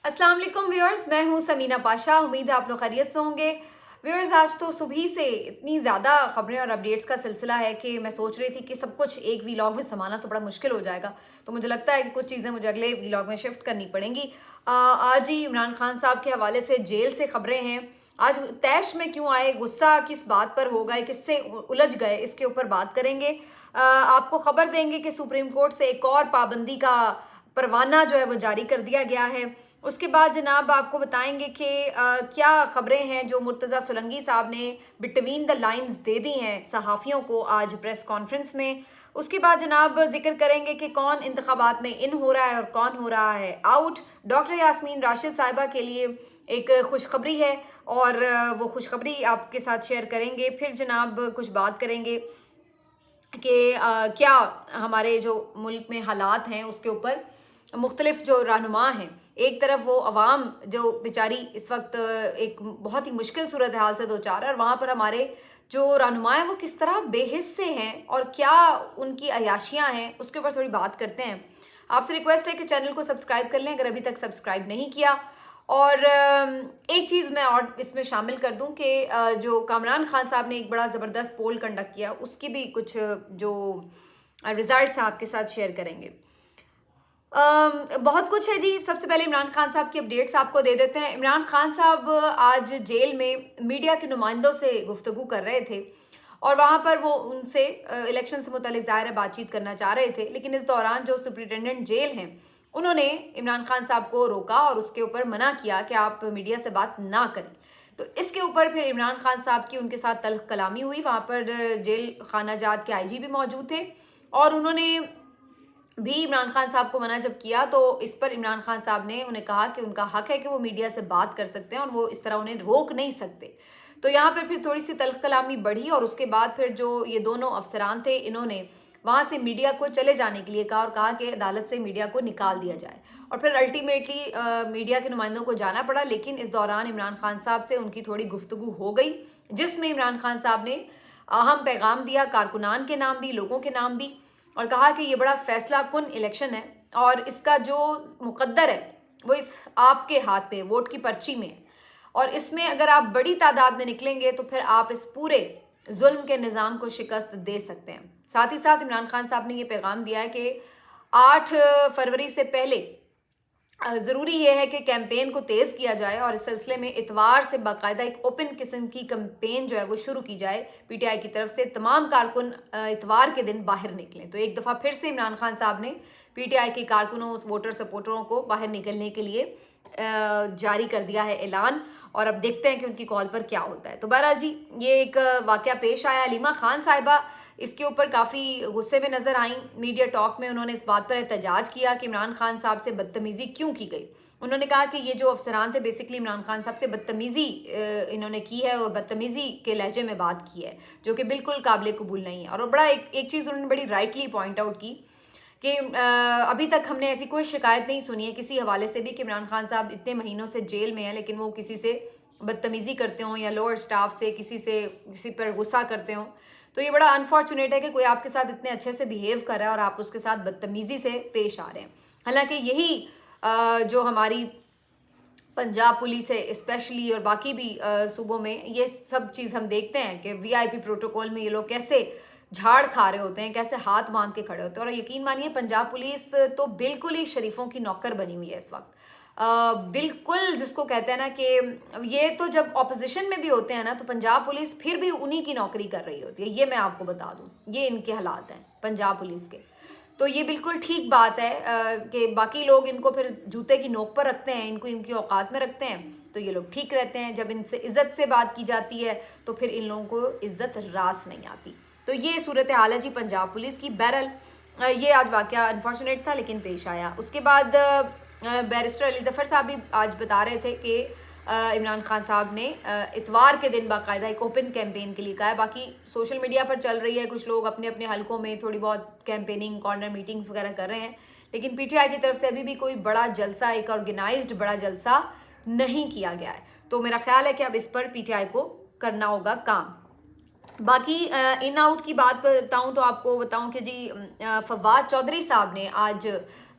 अस्सलाम वालेकुम व्यूअर्स, मैं हूं समीना पाशा। उम्मीद है आप लोग खैरियत से होंगे। व्यूअर्स, आज तो सुबह से इतनी ज़्यादा खबरें और अपडेट्स का सिलसिला है कि मैं सोच रही थी कि सब कुछ एक वीलॉग में समाना तो बड़ा मुश्किल हो जाएगा। तो मुझे लगता है कि कुछ चीज़ें मुझे अगले वीलॉग में शिफ्ट करनी पड़ेंगी। आज ही इमरान खान साहब के हवाले से जेल से खबरें हैं। आज तैश में क्यों आए, गुस्सा किस बात पर हो गए, किससे उलझ गए, इसके ऊपर बात करेंगे। आपको खबर देंगे कि सुप्रीम कोर्ट से एक और पाबंदी का परवाना जो है वो जारी कर दिया गया है। उसके बाद जनाब आपको बताएंगे कि क्या खबरें हैं जो मुर्तज़ा सुलंगी साहब ने बिटवीन द लाइंस दे दी हैं सहाफ़ियों को आज प्रेस कॉन्फ्रेंस में। उसके बाद जनाब जिक्र करेंगे कि कौन इंतखाबात में इन हो रहा है और कौन हो रहा है आउट। डॉक्टर यास्मीन राशिद साहिबा के लिए एक खुशखबरी है और वो खुशखबरी आपके साथ शेयर करेंगे। फिर जनाब कुछ बात करेंगे कि क्या हमारे जो मुल्क में हालात हैं उसके ऊपर मुख्तलिफ जो रहनुमा हैं। एक तरफ वो अवाम जो बेचारी इस वक्त एक बहुत ही मुश्किल सूरत हाल से दो चार है, और वहाँ पर हमारे जो रहनुमा हैं वो किस तरह बेहिस्से हैं और क्या उनकी अयाशियाँ हैं, उसके ऊपर थोड़ी बात करते हैं। आपसे रिक्वेस्ट है कि चैनल को सब्सक्राइब कर लें अगर अभी तक सब्सक्राइब नहीं किया। और एक चीज़ मैं और इसमें शामिल कर दूं कि जो कामरान खान साहब ने एक बड़ा ज़बरदस्त पोल कंडक्ट किया, उसकी भी कुछ जो रिजल्ट्स हैं आपके साथ शेयर करेंगे। बहुत कुछ है जी। सबसे पहले इमरान खान साहब की अपडेट्स आपको दे देते हैं। इमरान खान साहब आज जेल में मीडिया के नुमाइंदों से गुफ्तगू कर रहे थे और वहाँ पर वो उनसे इलेक्शन से मुतालिक ज़ाहिर है बातचीत करना चाह रहे थे, लेकिन इस दौरान जो सुप्रिटेंडेंट जेल हैं उन्होंने इमरान खान साहब को रोका और उसके ऊपर मना किया कि आप मीडिया से बात ना करें। तो इसके ऊपर फिर इमरान खान साहब की उनके साथ तल्ख कलामी हुई। वहाँ पर जेल खाना जात के आईजी भी मौजूद थे और उन्होंने भी इमरान खान साहब को मना जब किया तो इस पर इमरान खान साहब ने उन्हें कहा कि उनका हक है कि वो मीडिया से बात कर सकते हैं और वो इस तरह उन्हें रोक नहीं सकते। तो यहाँ पर फिर थोड़ी सी तल्ख कलामी बढ़ी और उसके बाद फिर जो ये दोनों अफसरान थे इन्होंने वहाँ से मीडिया को चले जाने के लिए कहा और कहा कि अदालत से मीडिया को निकाल दिया जाए। और फिर अल्टीमेटली मीडिया के नुमाइंदों को जाना पड़ा, लेकिन इस दौरान इमरान खान साहब से उनकी थोड़ी गुफ्तगू हो गई जिसमें इमरान खान साहब ने अहम पैगाम दिया, कारकुनान के नाम भी, लोगों के नाम भी, और कहा कि ये बड़ा फैसला कुन इलेक्शन है और इसका जो मुकद्दर है वो इस आपके हाथ पे वोट की पर्ची में है और इसमें अगर आप बड़ी तादाद में निकलेंगे तो फिर आप इस पूरे जुल्म के निज़ाम को शिकस्त दे सकते हैं। साथ ही साथ इमरान खान साहब ने ये पैगाम दिया है कि 8 फरवरी से पहले ज़रूरी ये है कि कैंपेन को तेज़ किया जाए और इस सिलसिले में इतवार से बाकायदा एक ओपन किस्म की कैंपेन जो है वो शुरू की जाए। पीटीआई की तरफ से तमाम कारकुन इतवार के दिन बाहर निकलें। तो एक दफ़ा फिर से इमरान खान साहब ने पीटीआई के कारकुनों, वोटर सपोर्टरों को बाहर निकलने के लिए जारी कर दिया है ऐलान, और अब देखते हैं कि उनकी कॉल पर क्या होता है। तो बहरहाल जी ये एक वाकया पेश आया। अलीमा खान साहिबा इसके ऊपर काफ़ी गुस्से में नजर आई। मीडिया टॉक में उन्होंने इस बात पर एहतजाज किया कि इमरान खान साहब से बदतमीजी क्यों की गई। उन्होंने कहा कि ये जो अफसरान थे बेसिकली इमरान खान साहब से बदतमीजी इन्होंने की है और बदतमीजी के लहजे में बात की है जो कि बिल्कुल काबिल कबूल नहीं है। और बड़ा एक चीज़ उन्होंने बड़ी राइटली पॉइंट आउट की कि अभी तक हमने ऐसी कोई शिकायत नहीं सुनी है किसी हवाले से भी कि इमरान खान साहब इतने महीनों से जेल में हैं लेकिन वो किसी से बदतमीज़ी करते हों या लोअर स्टाफ से किसी पर गुस्सा करते हों। तो ये बड़ा अनफॉर्चुनेट है कि कोई आपके साथ इतने अच्छे से बिहेव कर रहा है और आप उसके साथ बदतमीज़ी से पेश आ रहे हैं। हालांकि यही जो हमारी पंजाब पुलिस है स्पेशली और बाकी भी सूबों में ये सब चीज़ हम देखते हैं कि वीआईपी प्रोटोकॉल में ये लोग कैसे झाड़ खा रहे होते हैं, कैसे हाथ बांध के खड़े होते हैं। और यकीन मानिए पंजाब पुलिस तो बिल्कुल ही शरीफों की नौकर बनी हुई है इस वक्त। बिल्कुल जिसको कहते हैं ना कि ये तो जब ऑपोजिशन में भी होते हैं ना तो पंजाब पुलिस फिर भी उन्हीं की नौकरी कर रही होती है। ये मैं आपको बता दूं, ये इनके हालात हैं पंजाब पुलिस के। तो ये बिल्कुल ठीक बात है कि बाकी लोग इनको फिर जूते की नोक पर रखते हैं, इनको इनकी औकात में रखते हैं तो ये लोग ठीक रहते हैं। जब इनसे इज्जत से बात की जाती है तो फिर इन लोगों को इज्जत रास नहीं आती। तो ये सूरत हाल है जी पंजाब पुलिस की। बहरहाल ये आज वाकया अनफॉर्चुनेट था लेकिन पेश आया। उसके बाद बैरिस्टर अली ज़फ़र साहब भी आज बता रहे थे कि इमरान खान साहब ने इतवार के दिन बाकायदा एक ओपन कैंपेन के लिए कहा है। बाकी सोशल मीडिया पर चल रही है, कुछ लोग अपने अपने हलकों में थोड़ी बहुत कैंपेनिंग, कॉर्नर मीटिंग्स वगैरह कर रहे हैं, लेकिन पीटीआई की तरफ से अभी भी कोई बड़ा जलसा, एक ऑर्गेनाइज्ड बड़ा जलसा नहीं किया गया है। तो मेरा ख्याल है कि अब इस पर पीटीआई को करना होगा काम। बाकी इन आउट की बात बताऊं तो आपको बताऊं कि जी फवाद चौधरी साहब ने आज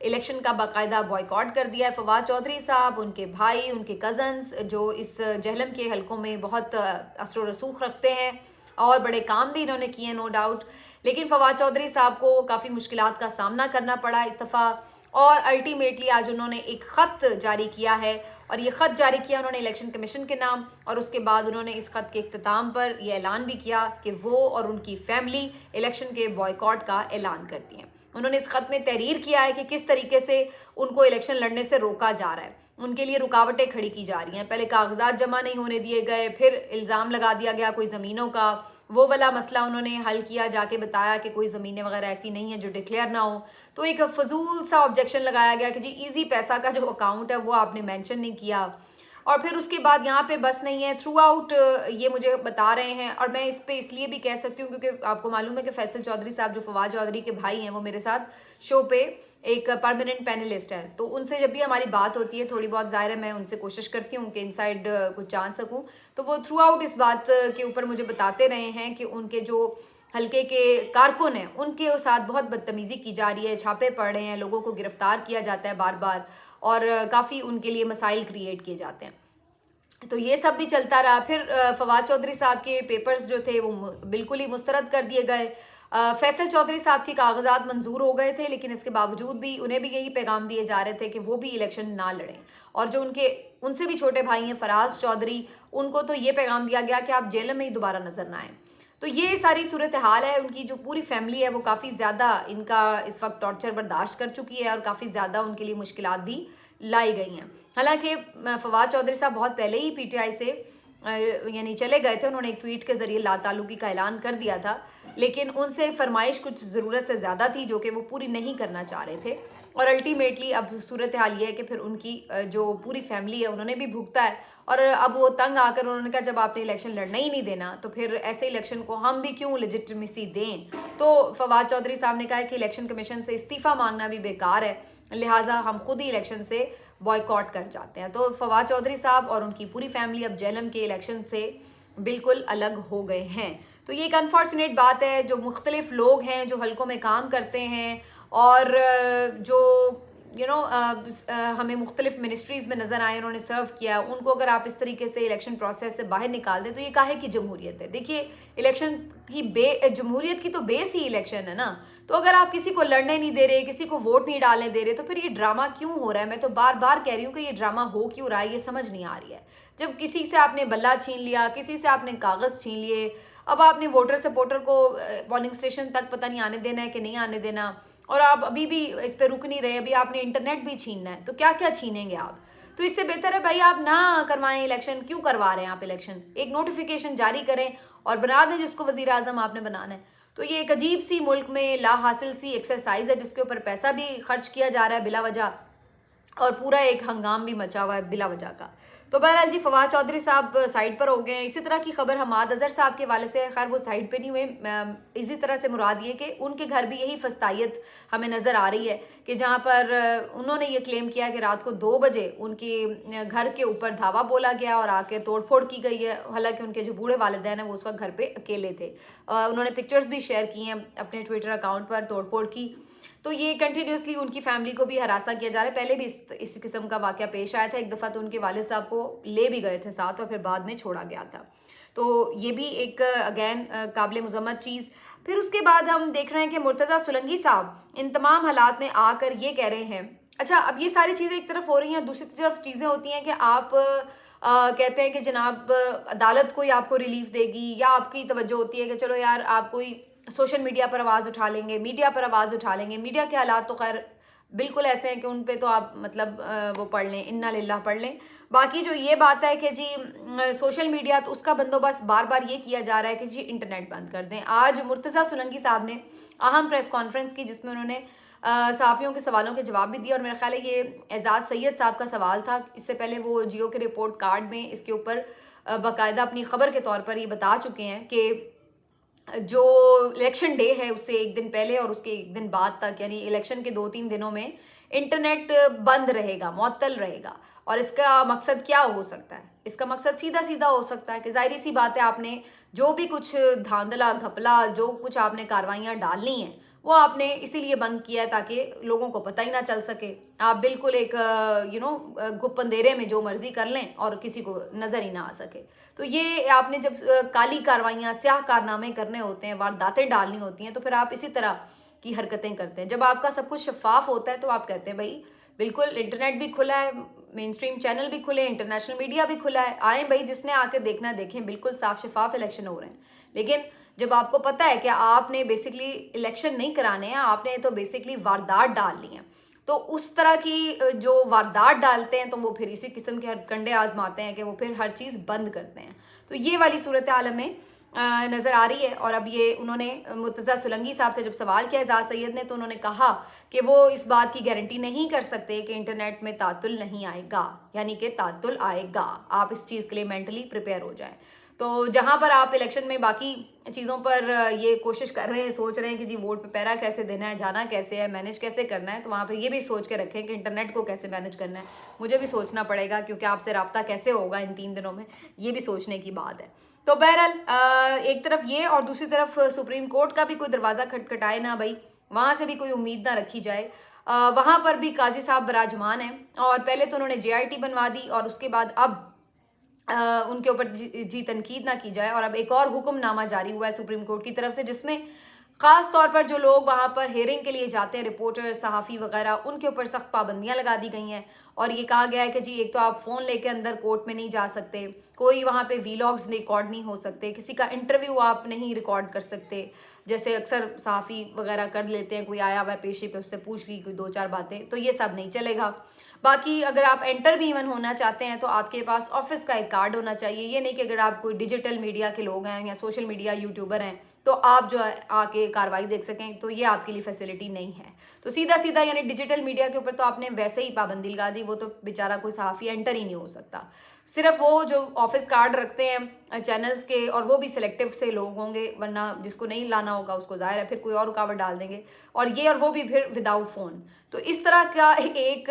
इलेक्शन का बाकायदा बॉयकॉट कर दिया है। फवाद चौधरी साहब, उनके भाई, उनके कज़न्स जो इस जहलम के हलकों में बहुत असर व रसूख रखते हैं और बड़े काम भी इन्होंने किए नो डाउट, लेकिन फवाद चौधरी साहब को काफ़ी मुश्किलात का सामना करना पड़ा इस दफ़ा। और अल्टीमेटली आज उन्होंने एक ख़त जारी किया है और ये ख़त जारी किया उन्होंने इलेक्शन कमीशन के नाम, और उसके बाद उन्होंने इस ख़त के इख्तिताम पर यह ऐलान भी किया कि वो और उनकी फैमिली इलेक्शन के बॉयकॉट का ऐलान करती हैं। उन्होंने इस ख़त में तहरीर किया है कि किस तरीके से उनको इलेक्शन लड़ने से रोका जा रहा है, उनके लिए रुकावटें खड़ी की जा रही हैं। पहले कागजात जमा नहीं होने दिए गए, फिर इल्ज़ाम लगा दिया गया कोई ज़मीनों का, वो वाला मसला उन्होंने हल किया, जाके बताया कि कोई ज़मीनें वगैरह ऐसी नहीं है जो डिक्लेयर ना हो। तो एक फजूल सा ऑब्जेक्शन लगाया गया कि जी ईजी पैसा का जो अकाउंट है वो आपने मेंशन नहीं किया। और फिर उसके बाद यहाँ पे बस नहीं है, थ्रू आउट ये मुझे बता रहे हैं, और मैं इस पे इसलिए भी कह सकती हूँ क्योंकि आपको मालूम है कि फैसल चौधरी साहब जो फवाद चौधरी के भाई हैं वो मेरे साथ शो पे एक परमानेंट पैनलिस्ट है, तो उनसे जब भी हमारी बात होती है थोड़ी बहुत, ज़ाहिर है मैं उनसे कोशिश करती हूँ कि इनसाइड कुछ जान सकूँ, तो वो थ्रू आउट इस बात के ऊपर मुझे बताते रहे हैं कि उनके जो हल्के के कारकुन हैं उनके साथ बहुत बदतमीज़ी की जा रही है, छापे पड़ रहे हैं, लोगों को गिरफ्तार किया जाता है बार बार, और काफ़ी उनके लिए मसाइल क्रिएट किए जाते हैं। तो ये सब भी चलता रहा। फिर फवाद चौधरी साहब के पेपर्स जो थे वो बिल्कुल ही मुस्तरद कर दिए गए। फैसल चौधरी साहब के कागजात मंजूर हो गए थे, लेकिन इसके बावजूद भी उन्हें भी यही पैगाम दिए जा रहे थे कि वो भी इलेक्शन ना लड़ें। और जो उनसे भी छोटे भाई हैं फराज चौधरी, उनको तो ये पैगाम दिया गया कि आप जेल में ही दोबारा नजर ना आए। तो ये सारी सूरत हाल है। उनकी जो पूरी फैमिली है वो काफ़ी ज़्यादा इनका इस वक्त टॉर्चर बर्दाश्त कर चुकी है और काफ़ी ज़्यादा उनके लिए मुश्किलात भी लाई गई हैं। हालांकि फवाद चौधरी साहब बहुत पहले ही पीटीआई से यानी चले गए थे, उन्होंने एक ट्वीट के ज़रिए लाताल्लुकी का ऐलान कर दिया था, लेकिन उनसे फरमाइश कुछ ज़रूरत से ज़्यादा थी जो कि वो पूरी नहीं करना चाह रहे थे। और अल्टीमेटली अब सूरत हाल ये है कि फिर उनकी जो पूरी फैमिली है उन्होंने भी भुगता है, और अब वो तंग आकर उन्होंने कहा जब आपने इलेक्शन लड़ना ही नहीं देना तो फिर ऐसे इलेक्शन को हम भी क्यों लेजिटिमेसी दें। तो फवाद चौधरी साहब ने कहा है कि इलेक्शन कमीशन से इस्तीफ़ा मांगना भी बेकार है, लिहाजा हम खुद ही इलेक्शन से बॉयकॉट कर जाते हैं। तो फवाद चौधरी साहब और उनकी पूरी फैमिली अब जेलम के इलेक्शन से बिल्कुल अलग हो गए हैं। तो ये एक अनफॉर्चुनेट बात है। जो मुख्तलिफ लोग हैं जो हलकों में काम करते हैं और जो हमें मुख्तलिफ मिनिस्ट्रीज़ में नज़र आए, उन्होंने सर्व किया, उनको अगर आप इस तरीके से इलेक्शन प्रोसेस से बाहर निकाल दें तो ये काहे की जमहूरियत है। देखिए इलेक्शन की जमहूरियत की तो बेस ही इलेक्शन है ना। तो अगर आप किसी को लड़ने नहीं दे रहे, किसी को वोट नहीं डालने दे रहे, तो फिर ये ड्रामा क्यों हो रहा है। मैं तो बार बार कह रही हूँ कि ये ड्रामा हो क्यों रहा है, ये समझ नहीं आ रही है। जब किसी से आपने बल्ला छीन लिया, किसी से आपने कागज़ छीन लिए, अब आपने वोटर सपोर्टर को पोलिंग स्टेशन तक पता नहीं आने देना है कि नहीं आने देना, और आप अभी भी इस पे रुक नहीं रहे, अभी आपने इंटरनेट भी छीनना है, तो क्या क्या छीनेंगे आप। तो इससे बेहतर है भाई आप ना करवाएं इलेक्शन। क्यों करवा रहे हैं आप इलेक्शन, एक नोटिफिकेशन जारी करें और बना दें जिसको वजीर आजम आपने बनाना है। तो ये एक अजीब सी मुल्क में ला हासिल सी एक्सरसाइज है जिसके ऊपर पैसा भी खर्च किया जा रहा है बिला वजह, और पूरा एक हंगाम भी मचा हुआ है बिला वजह का। तो बहरहाल जी फवाद चौधरी साहब साइड पर हो गए हैं। इसी तरह की खबर हमाद अजहर साहब के वाले से, खैर वो साइड पे नहीं हुए, इसी तरह से मुराद ये कि उनके घर भी यही फस्तायत हमें नज़र आ रही है कि जहाँ पर उन्होंने ये क्लेम किया कि रात को 2 बजे उनके घर के ऊपर धावा बोला गया और आके तोड़फोड़ की गई है। हालांकि उनके जो बूढ़े वालिदैन हैं वो उस वक्त घर पे अकेले थे। उन्होंने पिक्चर्स भी शेयर की हैं अपने ट्विटर अकाउंट पर तोड़फोड़ की। तो ये कंटिन्यूसली उनकी फैमिली को भी हरासा किया जा रहा है। पहले भी इस किस्म का वाक़या पेश आया था। एक दफ़ा तो उनके वालिद साहब को ले भी गए थे साथ और फिर बाद में छोड़ा गया था। तो ये भी एक अगैन काबिल मज़म्मत चीज़। फिर उसके बाद हम देख रहे हैं कि मुर्तज़ा सुलंगी साहब इन तमाम हालात में आकर ये कह रहे हैं, अच्छा अब ये सारी चीज़ें एक तरफ हो रही हैं, दूसरी तरफ चीज़ें होती हैं कि आप कहते हैं कि जनाब अदालत कोई आपको रिलीफ देगी, या आपकी तवज्जो होती है कि चलो यार आप कोई सोशल मीडिया पर आवाज़ उठा लेंगे, मीडिया पर आवाज़ उठा लेंगे। मीडिया के हालात तो खैर बिल्कुल ऐसे हैं कि उन पे तो आप मतलब वो पढ़ लें, इन्ना लिल्लाह पढ़ लें। बाकी जो ये बात है कि जी सोशल मीडिया, तो उसका बंदोबस्त बार बार ये किया जा रहा है कि जी इंटरनेट बंद कर दें। आज मुर्तज़ा सुलंगी साहब ने अहम प्रेस कॉन्फ्रेंस की जिसमें उन्होंने सहाफ़ियों के सवालों के जवाब भी दिए, और मेरा ख्याल है ये एजाज़ सैयद साहब का सवाल था। इससे पहले वो जियो के रिपोर्ट कार्ड में इसके ऊपर बाकायदा अपनी ख़बर के तौर पर ये बता चुके हैं कि जो इलेक्शन डे है उससे एक दिन पहले और उसके एक दिन बाद तक, यानी इलेक्शन के 2-3 दिनों में इंटरनेट बंद रहेगा, मुअत्तल रहेगा। और इसका मकसद क्या हो सकता है? इसका मकसद सीधा सीधा हो सकता है कि जाहिर सी बात है आपने जो भी कुछ धांधला घपला, जो कुछ आपने कार्रवाइयाँ डालनी हैं वो आपने इसीलिए बंद किया है ताकि लोगों को पता ही ना चल सके। आप बिल्कुल एक गुप्त अंधेरे में जो मर्जी कर लें और किसी को नज़र ही ना आ सके। तो ये आपने जब काली कार्रवाइयाँ, स्याह कारनामे करने होते हैं, वारदातें डालनी होती हैं, तो फिर आप इसी तरह की हरकतें करते हैं। जब आपका सब कुछ शफाफ होता है तो आप कहते हैं भाई बिल्कुल इंटरनेट भी खुला है, मेन स्ट्रीम चैनल भी खुले हैं, इंटरनेशनल मीडिया भी खुला है, आए भाई जिसने आके देखना देखें, बिल्कुल साफ शफाफ इलेक्शन हो रहे हैं। लेकिन जब आपको पता है कि आपने बेसिकली इलेक्शन नहीं कराने हैं, आपने तो बेसिकली वारदात डालनी है, तो उस तरह की जो वारदात डालते हैं तो वो फिर इसी किस्म के हरकंडे आजमाते हैं कि वो फिर हर चीज़ बंद करते हैं। तो ये वाली सूरत हाल हमें नज़र आ रही है। और अब ये उन्होंने मुर्तज़ा सुलंगी साहब से जब सवाल किया एजाज सैयद ने, तो उन्होंने कहा कि वो इस बात की गारंटी नहीं कर सकते कि इंटरनेट में तातुल नहीं आएगा, यानी कि तातुल आएगा, आप इस चीज़ के लिए मेंटली प्रिपेयर हो जाएं। तो जहाँ पर आप इलेक्शन में बाकी चीज़ों पर ये कोशिश कर रहे हैं, सोच रहे हैं कि जी वोट पे पैरा कैसे देना है, जाना कैसे है, मैनेज कैसे करना है, तो वहाँ पर ये भी सोच के रखें कि इंटरनेट को कैसे मैनेज करना है। मुझे भी सोचना पड़ेगा क्योंकि आपसे रब्ता कैसे होगा इन 3 दिनों में, ये भी सोचने की बात है। तो बहरहाल एक तरफ ये और दूसरी तरफ सुप्रीम कोर्ट का भी कोई दरवाज़ा खटखटाए ना भाई, वहाँ से भी कोई उम्मीद ना रखी जाए। वहाँ पर भी काजी साहब बराजमान हैं और पहले तो उन्होंने JIT बनवा दी और उसके बाद अब उनके ऊपर जी तनकीद ना की जाए। और अब एक और हुक्मनामा जारी हुआ है सुप्रीम कोर्ट की तरफ से, जिसमें ख़ास तौर पर जो लोग वहाँ पर हेयरिंग के लिए जाते हैं, रिपोर्टर, सहाफ़ी वगैरह, उनके ऊपर सख्त पाबंदियाँ लगा दी गई हैं। और ये कहा गया है कि जी एक तो आप फ़ोन लेके अंदर कोर्ट में नहीं जा सकते, कोई वहाँ पे वीलॉग्स रिकॉर्ड नहीं हो सकते, किसी का इंटरव्यू आप नहीं रिकॉर्ड कर सकते, जैसे अक्सर सहाफ़ी वगैरह कर लेते हैं, कोई आया हुआ है पेशी पे, उससे पूछ ली कोई 2-4 बातें, तो ये सब नहीं चलेगा। बाकी अगर आप एंटर भी इवन होना चाहते हैं तो आपके पास ऑफिस का एक कार्ड होना चाहिए। ये नहीं कि अगर आप कोई डिजिटल मीडिया के लोग हैं या सोशल मीडिया यूट्यूबर हैं तो आप जो है आके कार्रवाई देख सकें, तो ये आपके लिए फैसिलिटी नहीं है। तो सीधा सीधा यानी डिजिटल मीडिया के ऊपर तो आपने वैसे ही पाबंदी लगा दी, वो तो बेचारा कोई सहाफ़ी एंटर ही नहीं हो सकता। सिर्फ वो जो ऑफिस कार्ड रखते हैं चैनल्स के, और वो भी सिलेक्टिव से लोग होंगे, वरना जिसको नहीं लाना होगा उसको ज़ाहिर है फिर कोई और रुकावट डाल देंगे, और ये और वो भी फिर विदाउट फ़ोन। तो इस तरह का एक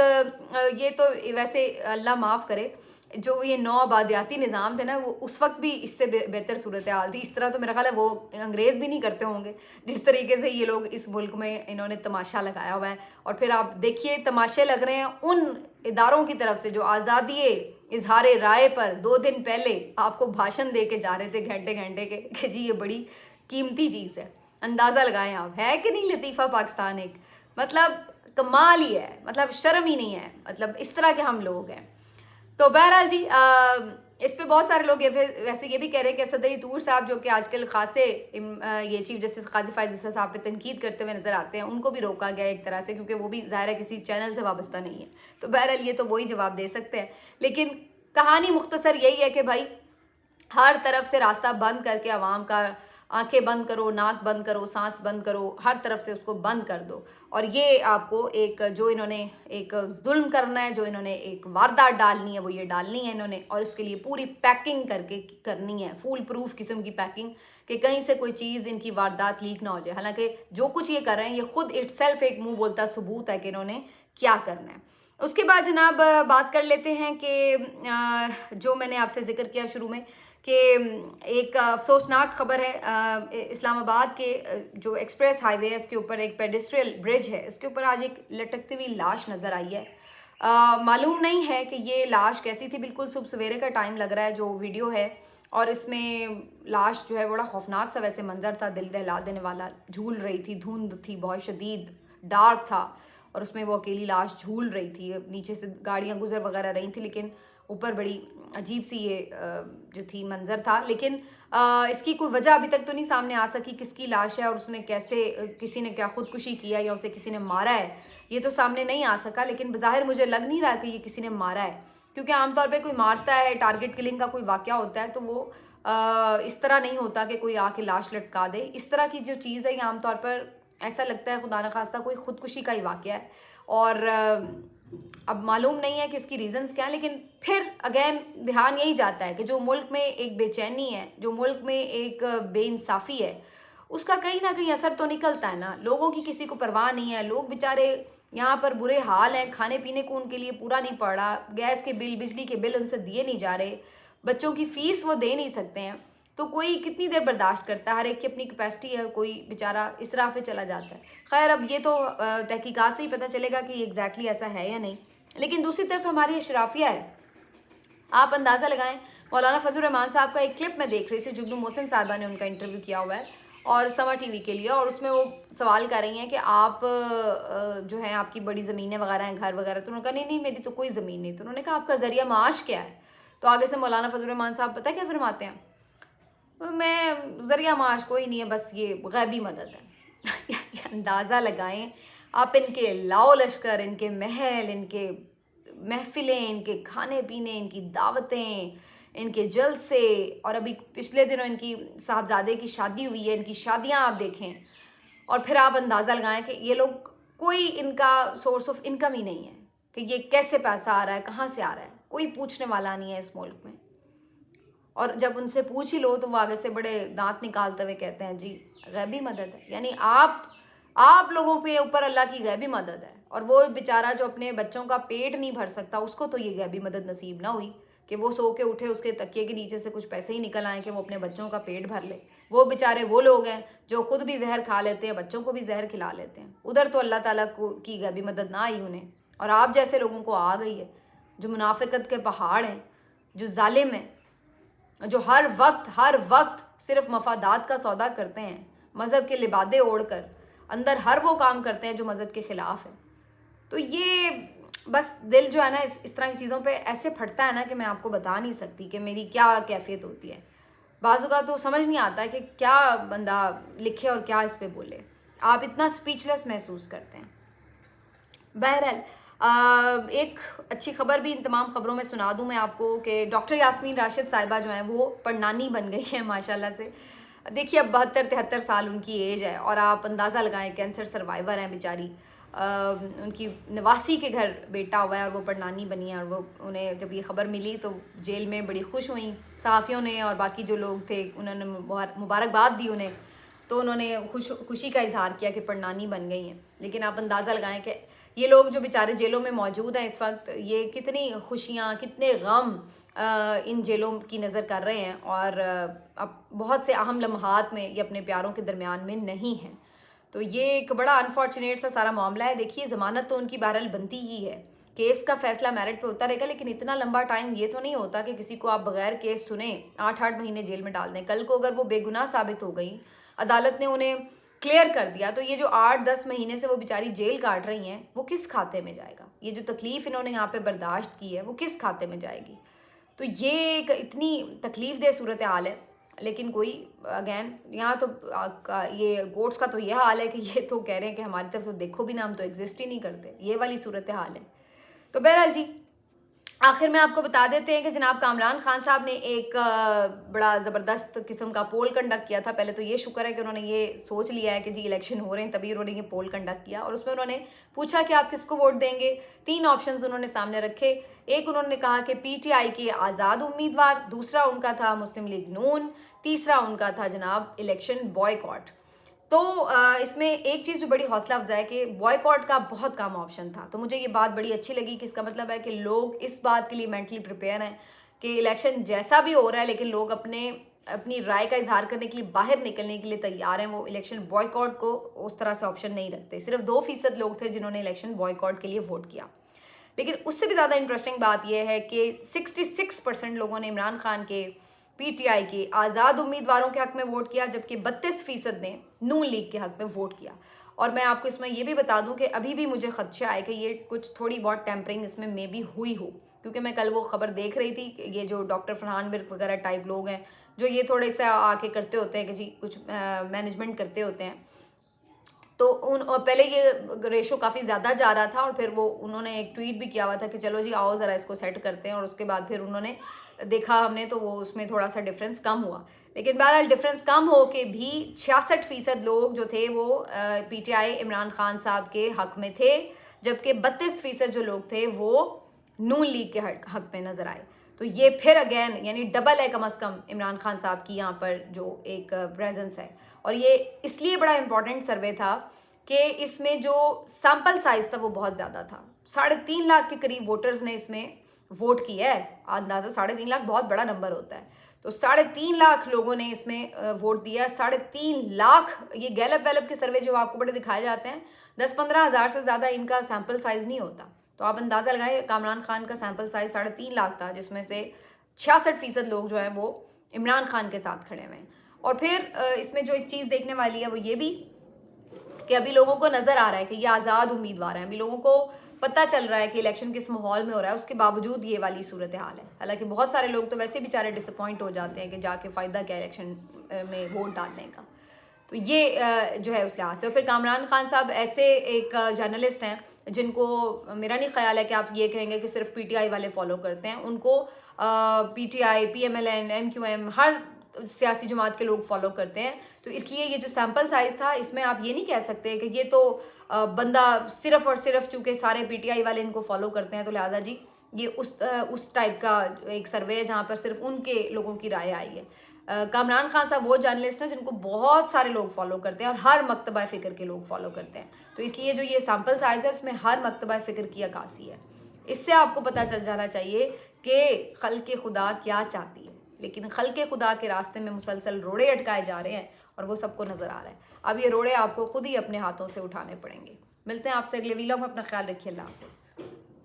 ये तो वैसे अल्लाह माफ़ करे, जो ये नौ आबादियाती निज़ाम थे ना, वो उस वक्त भी इससे बेहतर सूरत हाल थी। इस तरह तो मेरा ख्याल है वो अंग्रेज़ भी नहीं करते होंगे जिस तरीके से ये लोग इस मुल्क में इन्होंने तमाशा लगाया हुआ है। और फिर आप देखिए तमाशे लग रहे हैं उन इदारों की तरफ से जो आज़ादी इजहार राय पर 2 दिन पहले आपको भाषण दे के जा रहे थे घंटे घंटे के कि जी ये बड़ी कीमती चीज़ है। अंदाज़ा लगाएं आप, है कि नहीं लतीफ़ा पाकिस्तान एक, मतलब कमाल ही है, मतलब शर्म ही नहीं है, मतलब इस तरह के हम लोग हैं। तो बहरहाल जी इस पे बहुत सारे लोग वैसे ये भी कह रहे हैं कि सदरी तूर साहब जो कि आजकल खासे ये चीफ जस्टिस काजी फायज ईसा साहब पे तनकीद करते हुए नजर आते हैं, उनको भी रोका गया एक तरह से, क्योंकि वो भी ज़ाहिर है किसी चैनल से वाबस्ता नहीं है। तो बहरहाल ये तो वही जवाब दे सकते हैं, लेकिन कहानी मुख्तसर यही है कि भाई हर तरफ से रास्ता बंद करके आवाम का आंखें बंद करो, नाक बंद करो, सांस बंद करो, हर तरफ से उसको बंद कर दो। और ये आपको एक जो इन्होंने एक जुल्म करना है, जो इन्होंने एक वारदात डालनी है, वो ये डालनी है इन्होंने, और इसके लिए पूरी पैकिंग करके करनी है, फुल प्रूफ किस्म की पैकिंग, कि कहीं से कोई चीज़ इनकी वारदात लीक ना हो जाए। हालांकि जो कुछ ये कर रहे हैं ये खुद इटसेल्फ एक मुंह बोलता सबूत है कि इन्होंने क्या करना है। उसके बाद जनाब बात कर लेते हैं कि जो मैंने आपसे जिक्र किया शुरू में कि एक अफसोसनाक खबर है, इस्लामाबाद के जो एक्सप्रेस हाईवे है इसके ऊपर एक पेडेस्ट्रियल ब्रिज है, इसके ऊपर आज एक लटकती हुई लाश नज़र आई है। मालूम नहीं है कि ये लाश कैसी थी, बिल्कुल सुबह सवेरे का टाइम लग रहा है जो वीडियो है, और इसमें लाश जो है बड़ा खौफनाक सा वैसे मंजर था, दिल दहला देने वाला, झूल रही थी, धुंध थी, बहुत शदीद डार्क था, और उसमें वो अकेली लाश झूल रही थी, नीचे से गाड़ियाँ गुजर वगैरह रही थी, लेकिन ऊपर बड़ी अजीब सी ये जो थी मंजर था। लेकिन इसकी कोई वजह अभी तक तो नहीं सामने आ सकी, किसकी लाश है और उसने कैसे, किसी ने क्या खुदकुशी किया या उसे किसी ने मारा है, ये तो सामने नहीं आ सका। लेकिन बज़ाहिर मुझे लग नहीं रहा कि ये किसी ने मारा है, क्योंकि आमतौर पे कोई मारता है, टारगेट किलिंग का कोई वाक़या होता है तो वो इस तरह नहीं होता कि कोई आके लाश लटका दे। इस तरह की जो चीज़ है ये आमतौर पर ऐसा लगता है खुदा न खास्ता कोई खुदकुशी का ही वाक़या है, और अब मालूम नहीं है कि इसकी रीज़न्स क्या हैं। लेकिन फिर अगेन ध्यान यही जाता है कि जो मुल्क में एक बेचैनी है, जो मुल्क में एक बेइंसाफ़ी है, उसका कहीं ना कहीं असर तो निकलता है ना। लोगों की किसी को परवाह नहीं है, लोग बेचारे यहाँ पर बुरे हाल हैं, खाने पीने को उनके लिए पूरा नहीं पड़ रहा, गैस के बिल, बिजली के बिल उनसे दिए नहीं जा रहे, बच्चों की फ़ीस वो दे नहीं सकते हैं। तो कोई कितनी देर बर्दाश्त करता है, हर एक की अपनी कैपेसिटी है, कोई बेचारा इस राह पे चला जाता है। खैर अब ये तो तहकीकात से ही पता चलेगा कि एग्जैक्टली ऐसा है या नहीं। लेकिन दूसरी तरफ हमारी अशराफिया है, आप अंदाज़ा लगाएं, मौलाना फजल रहमान साहब का एक क्लिप मैं देख रही थी, जुगनू मोहसिन साहिबा ने उनका इंटरव्यू किया हुआ है और समा टीवी के लिए, और उसमें वो सवाल कर रही हैं कि आप जो है आपकी बड़ी ज़मीनें वगैरह हैं, घर वगैरह, तो उन्होंने कहा नहीं नहीं मेरी तो कोई ज़मीन नहीं। तो उन्होंने कहा आपका ज़रिया माश क्या है? तो आगे से मौलाना फजल रहमान साहब पता क्या फरमाते हैं, मैं ज़रिया माश कोई नहीं है, बस ये गैबी मदद है। अंदाज़ा लगाएं आप, इनके लाओ लश्कर, इनके महल, इनके महफिलें, इनके खाने पीने, इनकी दावतें, इनके जलसे, और अभी पिछले दिनों इनकी साहबजादे की शादी हुई है, इनकी शादियां आप देखें, और फिर आप अंदाज़ा लगाएं कि ये लोग, कोई इनका सोर्स ऑफ इनकम ही नहीं है कि ये कैसे पैसा आ रहा है, कहाँ से आ रहा है, कोई पूछने वाला नहीं है इस मुल्क में। और जब उनसे पूछ ही लो तो वो आगे से बड़े दांत निकालते हुए कहते हैं जी गैबी मदद है। यानी आप लोगों के ऊपर अल्लाह की गैबी मदद है, और वो बेचारा जो अपने बच्चों का पेट नहीं भर सकता, उसको तो ये गैबी मदद नसीब ना हुई कि वो सो के उठे, उसके तकिए के नीचे से कुछ पैसे ही निकल आए कि वो अपने बच्चों का पेट भर ले। वो बेचारे वो लोग हैं जो खुद भी जहर खा लेते हैं, बच्चों को भी जहर खिला लेते हैं। उधर तो अल्लाह ताला की गैबी मदद ना आई उन्हें, और आप जैसे लोगों को आ गई है, जो मुनाफिकत के पहाड़ हैं, जो जालिम हैं, जो हर वक्त सिर्फ मफादात का सौदा करते हैं, मज़हब के लिबादे ओढ़कर अंदर हर वो काम करते हैं जो मज़हब के ख़िलाफ़ है। तो ये बस दिल जो है ना इस तरह की चीज़ों पे ऐसे फटता है ना कि मैं आपको बता नहीं सकती कि मेरी क्या कैफियत होती है। बाज़ू का तो समझ नहीं आता कि क्या बंदा लिखे और क्या इस पे बोले, आप इतना स्पीचलेस महसूस करते हैं। बहरहाल एक अच्छी खबर भी इन तमाम खबरों में सुना दूं मैं आपको कि डॉक्टर यास्मीन राशिद साहिबा जो हैं वो पढ़नानी बन गई हैं माशाल्लाह से। देखिए अब 72-73 साल उनकी एज है, और आप अंदाज़ा लगाएं कैंसर सर्वाइवर हैं बेचारी। उनकी नवासी के घर बेटा हुआ है और वो पढ़नानी बनी है, और वो उन्हें जब ये खबर मिली तो जेल में बड़ी खुश हुई सहाफ़ियों ने, और बाकी जो लोग थे उन्होंने मुबारकबाद दी उन्हें, तो उन्होंने खुशी का इजहार किया कि पढ़नानी बन गई हैं। लेकिन आप अंदाज़ा लगाएं कि ये लोग जो बेचारे जेलों में मौजूद हैं इस वक्त, ये कितनी खुशियाँ, कितने गम इन जेलों की नज़र कर रहे हैं, और अब बहुत से अहम लम्हात में ये अपने प्यारों के दरमियान में नहीं हैं। तो ये एक बड़ा अनफॉर्चुनेट सा सारा मामला है। देखिए ज़मानत तो उनकी बहरहाल बनती ही है, केस का फैसला मेरिट पे होता रहेगा, लेकिन इतना लंबा टाइम ये तो नहीं होता कि किसी को आप बगैर केस सुने 8-8 महीने जेल में डाल दें। कल को अगर वो बेगुनाह साबित हो गई, अदालत ने उन्हें क्लियर कर दिया, तो ये जो 8-10 महीने से वो बेचारी जेल काट रही हैं, वो किस खाते में जाएगा? ये जो तकलीफ़ इन्होंने यहाँ पे बर्दाश्त की है वो किस खाते में जाएगी? तो ये एक इतनी तकलीफ़ दह सूरत हाल है। लेकिन कोई अगैन यहाँ तो ये कोर्ट्स का तो ये हाल है कि ये तो कह रहे हैं कि हमारी तरफ तो देखो भी ना, हम तो एग्जिस्ट ही नहीं करते, ये वाली सूरत हाल है। तो बहरहाल जी आखिर में आपको बता देते हैं कि जनाब कामरान खान साहब ने एक बड़ा ज़बरदस्त किस्म का पोल कंडक्ट किया था। पहले तो ये शुक्र है कि उन्होंने ये सोच लिया है कि जी इलेक्शन हो रहे हैं, तभी उन्होंने ये पोल कंडक्ट किया, और उसमें उन्होंने पूछा कि आप किसको वोट देंगे। 3 ऑप्शंस उन्होंने सामने रखे। एक उन्होंने कहा कि PTI के आज़ाद उम्मीदवार, दूसरा उनका था मुस्लिम लीग नून, तीसरा उनका था जनाब इलेक्शन बॉयकॉट। तो इसमें एक चीज़ जो बड़ी हौसला अफजा है कि बॉयकॉट का बहुत कम ऑप्शन था। तो मुझे ये बात बड़ी अच्छी लगी कि इसका मतलब है कि लोग इस बात के लिए मेंटली प्रिपेयर हैं कि इलेक्शन जैसा भी हो रहा है, लेकिन लोग अपनी राय का इजहार करने के लिए, बाहर निकलने के लिए तैयार हैं। वो इलेक्शन बॉयकॉट को उस तरह से ऑप्शन नहीं रखते। सिर्फ 2% लोग थे जिन्होंने इलेक्शन बॉयकॉट के लिए वोट किया। लेकिन उससे भी ज़्यादा इंटरेस्टिंग बात यह है कि 66% लोगों ने इमरान खान के, PTI के आज़ाद उम्मीदवारों के हक में वोट किया, जबकि 32% ने नून लीग के हक में वोट किया। और मैं आपको इसमें यह भी बता दूं कि अभी भी मुझे खदशा है कि ये कुछ थोड़ी बहुत टेम्परिंग इसमें मे भी हुई हो, क्योंकि मैं कल वो खबर देख रही थी कि ये जो डॉक्टर फरहान विर्क वगैरह टाइप लोग हैं जो ये थोड़े से आके करते होते हैं कि जी कुछ मैनेजमेंट करते होते हैं, तो पहले ये रेशो काफ़ी ज़्यादा जा रहा था, और फिर वो उन्होंने एक ट्वीट भी किया हुआ था कि चलो जी आओ ज़रा इसको सेट करते हैं, और उसके बाद फिर उन्होंने देखा हमने तो वो उसमें थोड़ा सा डिफरेंस कम हुआ। लेकिन बहरहाल डिफरेंस कम हो के भी 66% लोग जो थे वो PTI इमरान खान साहब के हक में थे, जबकि 32% जो लोग थे वो नून लीग के हक में नज़र आए। तो ये फिर अगेन यानी डबल है कम अज़ कम इमरान खान साहब की यहाँ पर जो एक प्रेजेंस है। और ये इसलिए बड़ा इम्पॉर्टेंट सर्वे था कि इसमें जो सैम्पल साइज़ था वो बहुत ज़्यादा था। 3.5 लाख के करीब वोटर्स ने इसमें वोट किया है। अंदाज़ा 3.5 लाख बहुत बड़ा नंबर होता है। तो 3.5 लाख लोगों ने इसमें वोट दिया। 3.5 लाख, ये गैलप वैलप के सर्वे जो आपको बड़े दिखाए जाते हैं, 10-15 हज़ार से ज़्यादा इनका सैम्पल साइज़ नहीं होता। तो आप अंदाज़ा लगाएं, कामरान खान का सैम्पल साइज़ 3.5 लाख था, जिसमें से 66% लोग जो हैं वो इमरान खान के साथ खड़े हुए हैं। और फिर इसमें जो एक चीज़ देखने वाली है वो ये भी कि अभी लोगों को नज़र आ रहा है कि ये आज़ाद उम्मीदवार हैं। अभी लोगों को पता चल रहा है कि इलेक्शन किस माहौल में हो रहा है, उसके बावजूद ये वाली सूरत हाल है। हालांकि बहुत सारे लोग तो वैसे बेचारे डिसअपॉइंट हो जाते हैं कि जाके फ़ायदा क्या इलेक्शन में वोट डालने का। तो ये जो है उस लिहाज से। और फिर कामरान खान साहब ऐसे एक जर्नलिस्ट हैं जिनको मेरा नहीं ख्याल है कि आप ये कहेंगे कि सिर्फ पीटीआई वाले फॉलो करते हैं। उनको पीटीआई, पीएमएलएन, एमक्यूएम, हर सियासी जमात के लोग फॉलो करते हैं। तो इसलिए ये जो सैम्पल साइज़ था, इसमें आप ये नहीं कह सकते कि ये तो बंदा सिर्फ और सिर्फ चूँकि सारे पीटीआई वाले इनको फॉलो करते हैं तो लिहाजा जी ये उस टाइप का एक सर्वे है जहाँ पर सिर्फ उनके लोगों की राय आई है। कामरान खान साहब वो जर्नलिस्ट हैं जिनको बहुत सारे लोग फॉलो करते हैं और हर मकतबा फ़िक्र के लोग फॉलो करते हैं। तो इसलिए जो ये सैम्पल साइज़ है इसमें हर मकतबा फ़िक्र की अक्कासी है। इससे आपको पता चल जाना चाहिए कि खल्क़े खुदा क्या चाहती है। लेकिन खल्क़े खुदा के रास्ते में मुसलसल रोड़े अटकाए जा रहे हैं और वो सबको नज़र आ रहा है। अब ये रोड़े आपको खुद ही अपने हाथों से उठाने पड़ेंगे। मिलते हैं आपसे अगले वीडियो में। अपना ख्याल रखिए। अल्लाह हाफ़िज़।